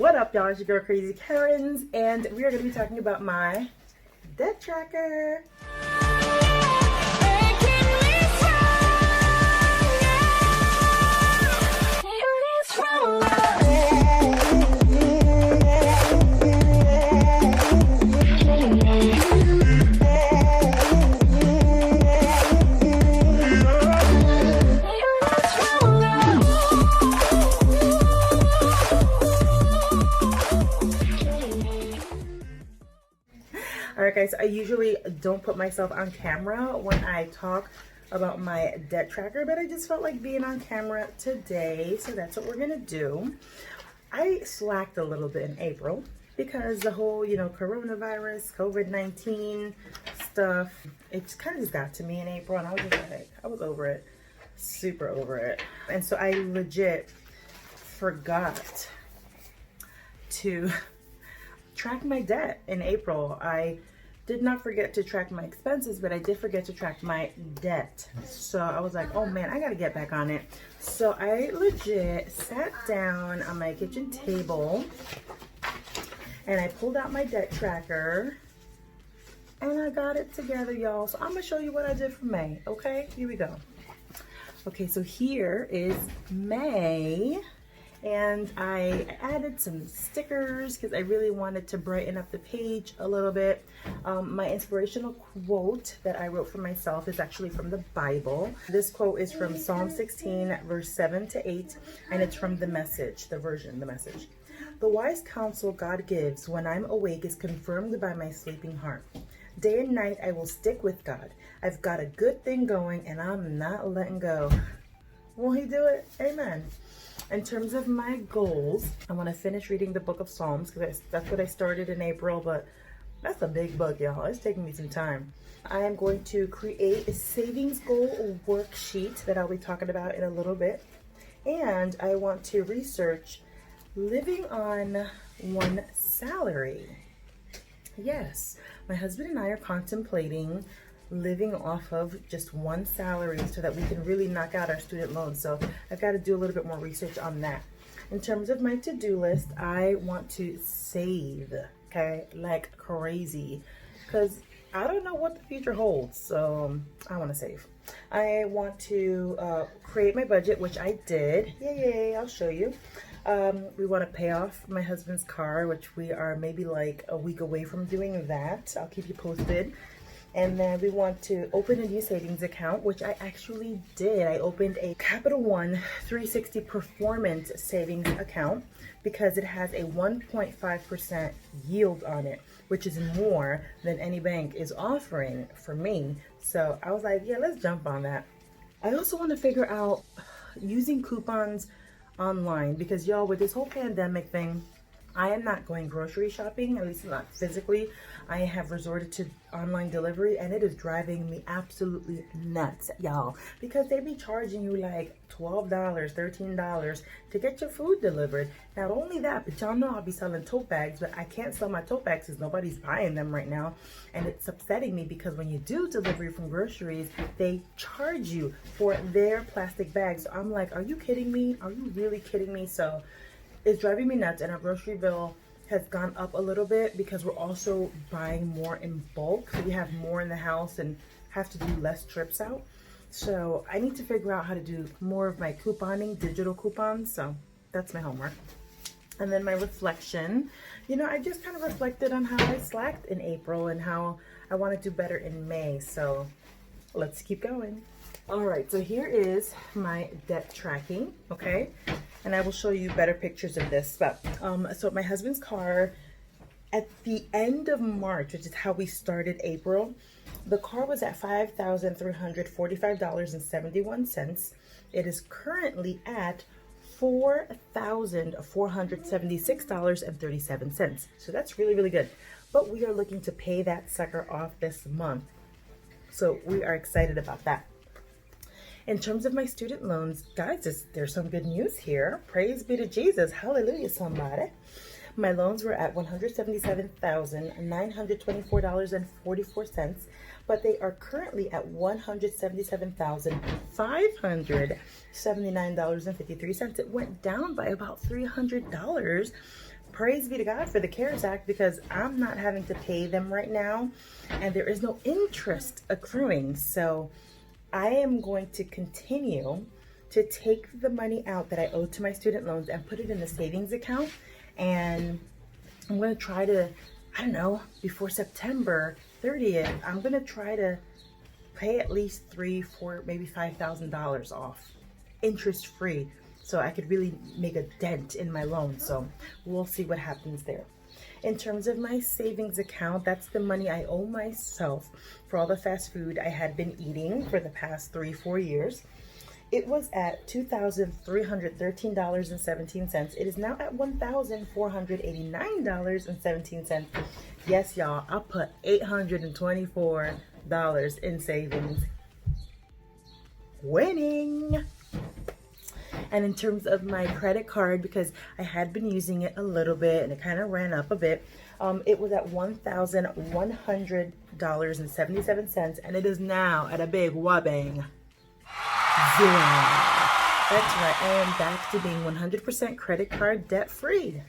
What up, y'all? It's your girl Krazykerins, and we are going to be talking about my debt tracker. Alright guys, I usually don't put myself on camera when I talk about my debt tracker, but I just felt like being on camera today, so that's what we're gonna do. I slacked a little bit in April because the whole, coronavirus, COVID-19 stuff, it just kind of just got to me in April, and I was just like, I was over it, super over it. And so I legit forgot to track my debt in April. I did not forget to track my expenses, but I did forget to track my debt. So I was like, oh man, I gotta get back on it. So I legit sat down on my kitchen table and I pulled out my debt tracker and I got it together, y'all. So I'm gonna show you what I did for May. Okay, here we go. Okay, so here is May. And I added some stickers because I really wanted to brighten up the page a little bit. My inspirational quote that I wrote for myself is actually from the Bible. This quote is from Psalm 16, verse 7 to 8, and it's from the Message, the Message. The wise counsel God gives when I'm awake is confirmed by my sleeping heart. Day and night I will stick with God. I've got a good thing going and I'm not letting go. Will he do it? Amen. In terms of my goals, I want to finish reading the book of Psalms because that's what I started in April, but that's a big book, y'all. It's taking me some time. I am going to create a savings goal worksheet that I'll be talking about in a little bit. And I want to research living on one salary. Yes, my husband and I are contemplating living off of just one salary so that we can really knock out our student loans. So I've got to do a little bit more research on that. In terms of my to-do list, I want to save, okay, like crazy, because I don't know what the future holds. So I want to save. I want to create my budget, which I did. Yay, I'll show you. We want to pay off my husband's car, which we are maybe like a week away from doing that. I'll keep you posted. And then we want to open a new savings account, which I actually did. I opened a Capital One 360 Performance Savings account because it has a 1.5% yield on it, which is more than any bank is offering for me. So I was like, yeah, let's jump on that. I also want to figure out using coupons online because, y'all, with this whole pandemic thing, I am not going grocery shopping, at least not physically. I have resorted to online delivery and it is driving me absolutely nuts, y'all, because they be charging you like $12, $13 to get your food delivered. Not only that, but y'all know I'll be selling tote bags, but I can't sell my tote bags because nobody's buying them right now. And it's upsetting me because when you do delivery from groceries, they charge you for their plastic bags. So I'm like, are you kidding me? Are you really kidding me? So it's driving me nuts, and our grocery bill has gone up a little bit because we're also buying more in bulk. So we have more in the house and have to do less trips out. So I need to figure out how to do more of my couponing, digital coupons. So that's my homework. And then my reflection. I just kind of reflected on how I slacked in April and how I want to do better in May. So let's keep going. All right, so here is my debt tracking, okay? And I will show you better pictures of this. But so my husband's car, at the end of March, which is how we started April, the car was at $5,345.71. It is currently at $4,476.37. So that's really, really good. But we are looking to pay that sucker off this month. So we are excited about that. In terms of my student loans, guys, there's some good news here. Praise be to Jesus. Hallelujah, somebody. My loans were at $177,924.44, but they are currently at $177,579.53. It went down by about $300 praise be to God for the CARES Act, because I'm not having to pay them right now, and there is no interest accruing. So I am going to continue to take the money out that I owe to my student loans and put it in the savings account. And I'm going to try to, I don't know, before September 30th, I'm going to try to pay at least $3,000, $4,000, maybe $5,000 off, interest free, so I could really make a dent in my loan. So we'll see what happens there. In terms of my savings account, that's the money I owe myself for all the fast food I had been eating for the past 3-4 years. It was at $2,313.17. It is now at $1,489.17. Yes, y'all, I put $824 in savings. Winning. And in terms of my credit card, because I had been using it a little bit and it kind of ran up a bit, it was at $1,100.77, and it is now at a big whopping $0. That's right, I am back to being 100% credit card debt free.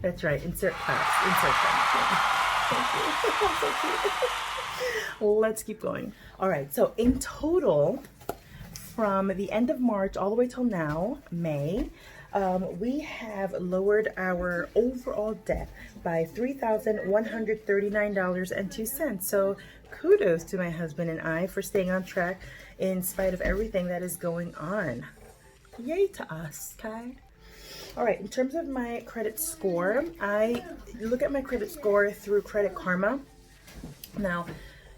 That's right, insert claps, insert claps. Thank you. I'm so cute. Let's keep going. All right, so in total, from the end of March all the way till now, May, we have lowered our overall debt by $3,139.02. So kudos to my husband and I for staying on track in spite of everything that is going on. Yay to us, okay? All right, in terms of my credit score, I look at my credit score through Credit Karma. Now,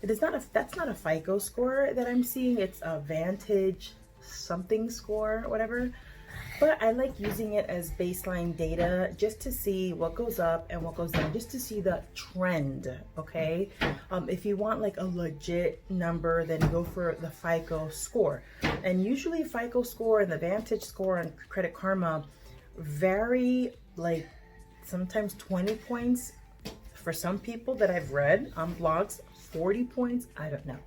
that's not a FICO score that I'm seeing. It's a Vantage something score, whatever. But I like using it as baseline data just to see what goes up and what goes down, just to see the trend, okay? If you want like a legit number, then go for the FICO score. And usually FICO score and the Vantage score on Credit Karma vary, like sometimes 20 points for some people that I've read on blogs, 40 points, I don't know.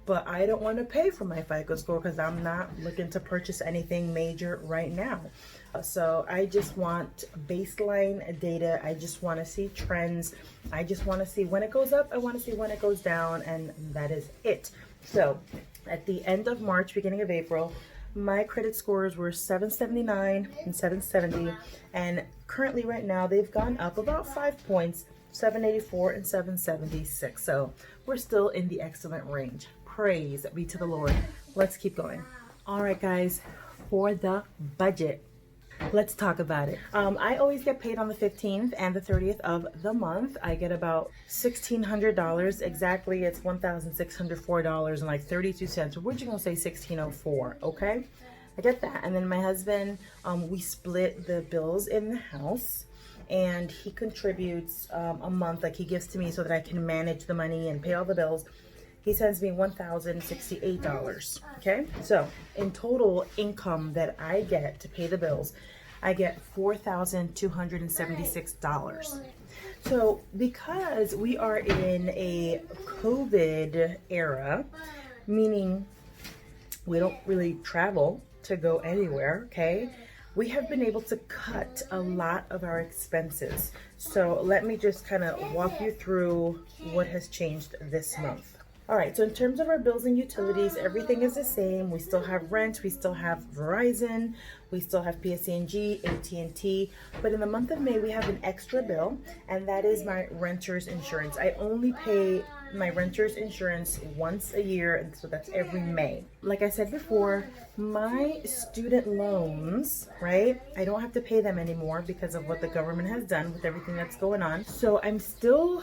But I don't want to pay for my FICO score because I'm not looking to purchase anything major right now. So I just want baseline data. I just want to see trends. I just want to see when it goes up. I want to see when it goes down, and that is it. So at the end of March, beginning of April, my credit scores were 779 and 770. And currently right now, they've gone up about 5 points, 784 and 776. So we're still in the excellent range. Praise be to the Lord. Let's keep going. All right, guys, for the budget, let's talk about it. I always get paid on the 15th and the 30th of the month. I get about $1,600 exactly. It's $1,604 and like 32 cents. We're just gonna say 1,604, okay? I get that. And then my husband, we split the bills in the house, and he contributes a month, like he gives to me so that I can manage the money and pay all the bills. He sends me $1,068, okay? So in total income that I get to pay the bills, I get $4,276. So because we are in a COVID era, meaning we don't really travel to go anywhere, okay? We have been able to cut a lot of our expenses. So let me just kind of walk you through what has changed this month. All right, so in terms of our bills and utilities, everything is the same. We still have rent, we still have Verizon, we still have PSE&G, AT&T, but in the month of May, we have an extra bill, and that is my renter's insurance. I only pay my renter's insurance once a year, and so that's every May. Like I said before, my student loans, right? I don't have to pay them anymore because of what the government has done with everything that's going on. So I'm still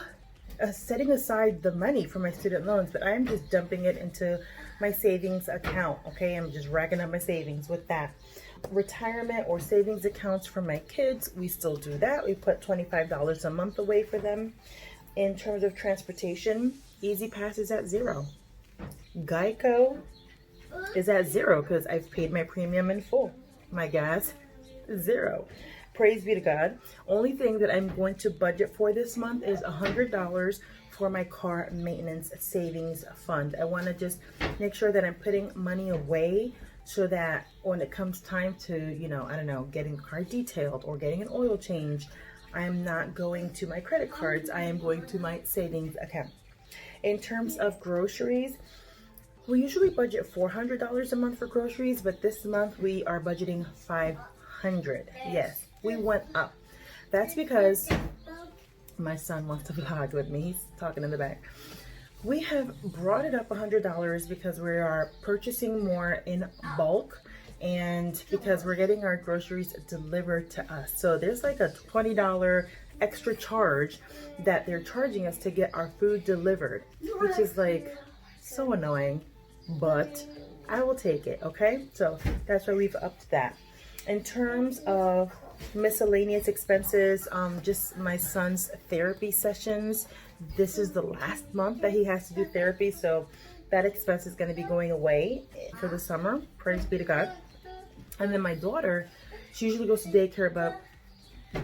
setting aside the money for my student loans, but I'm just dumping it into my savings account, okay? I'm just racking up my savings with that. Retirement or savings accounts for my kids, we still do that. We put $25 a month away for them. In terms of transportation, Easy Pass is at $0. Geico is at $0 because I've paid my premium in full. My gas, $0. Praise be to God. Only thing that I'm going to budget for this month is $100 for my car maintenance savings fund. I want to just make sure that I'm putting money away so that when it comes time to, you know, I don't know, getting the car detailed or getting an oil change, I am not going to my credit cards. I am going to my savings account. In terms of groceries, we usually budget $400 a month for groceries, but this month we are budgeting $500. Yes, we went up. That's because my son wants to vlog with me. He's talking in the back. We have brought it up $100 because we are purchasing more in bulk and because we're getting our groceries delivered to us. So there's like a $20 extra charge that they're charging us to get our food delivered, which is like so annoying, but I will take it, okay? So that's why we've upped that. In terms of miscellaneous expenses, just my son's therapy sessions. This is the last month that he has to do therapy, so that expense is going to be going away for the summer. Praise be to God. And then my daughter, she usually goes to daycare, but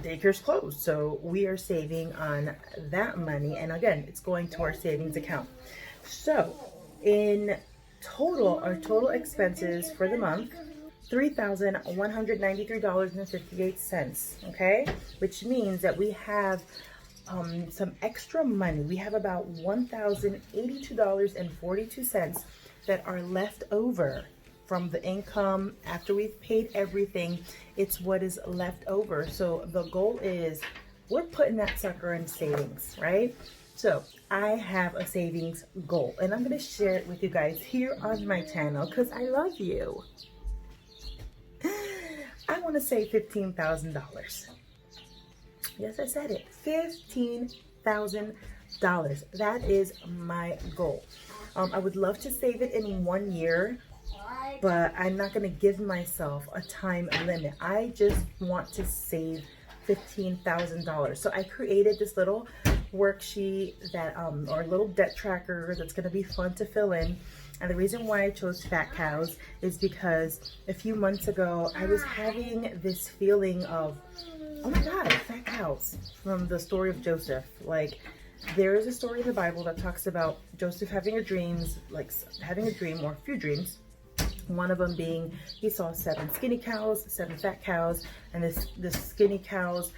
daycare's closed, so we are saving on that money, and again, it's going to our savings account. So in total, our total expenses for the month, $3,193.58, okay? Which means that we have some extra money. We have about $1,082.42 that are left over from the income after we've paid everything. It's what is left over. So the goal is we're putting that sucker in savings, right? So I have a savings goal and I'm going to share it with you guys here on my channel because I love you. I want to save $15,000. Yes, I said it. $15,000. That is my goal. I would love to save it in 1 year, but I'm not going to give myself a time limit. I just want to save $15,000. So I created this little worksheet that, or little debt tracker that's going to be fun to fill in. And the reason why I chose fat cows is because a few months ago, I was having this feeling of, oh my God, fat cows, from the story of Joseph. Like, there is a story in the Bible that talks about Joseph having a dream or a few dreams. One of them being he saw 7 skinny cows, 7 fat cows, and the skinny cows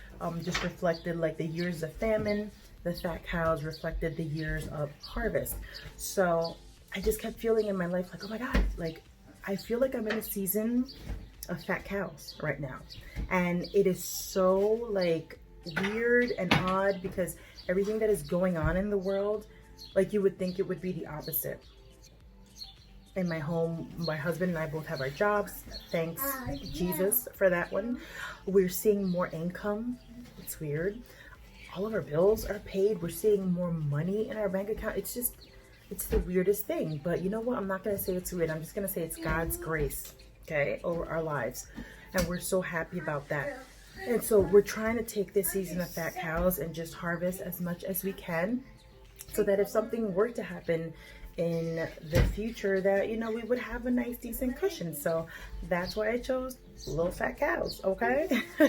just reflected like the years of famine. The fat cows reflected the years of harvest. So I just kept feeling in my life like, oh my God, like I feel like I'm in a season of fat cows right now. And it is so like weird and odd because everything that is going on in the world, like you would think it would be the opposite. In my home, my husband and I both have our jobs. Thanks Jesus for that one. We're seeing more income. It's weird. All of our bills are paid. We're seeing more money in our bank account. It's the weirdest thing. But you know what? I'm not going to say it's weird. I'm just going to say it's God's grace, okay, over our lives. And we're so happy about that. And so we're trying to take this season of fat cows and just harvest as much as we can so that if something were to happen in the future, that, you know, we would have a nice decent cushion. So that's why I chose little fat cows, okay? All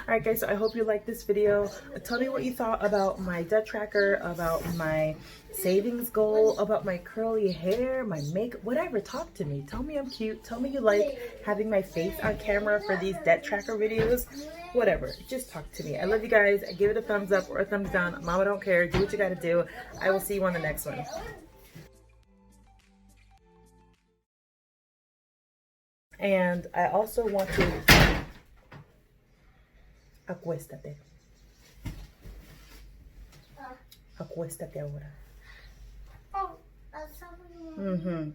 right, guys, so I hope you liked this video. Tell me what you thought about my debt tracker, about my savings goal, about my curly hair, my makeup, whatever. Talk to me. Tell me I'm cute. Tell me you like having my face on camera for these debt tracker videos. Whatever, just talk to me. I love you guys. Give it a thumbs up or a thumbs down. Mama don't care. Do what you gotta do. I will see you on the next one. And I also want to acuéstate. Acuéstate ahora. Mm-hmm.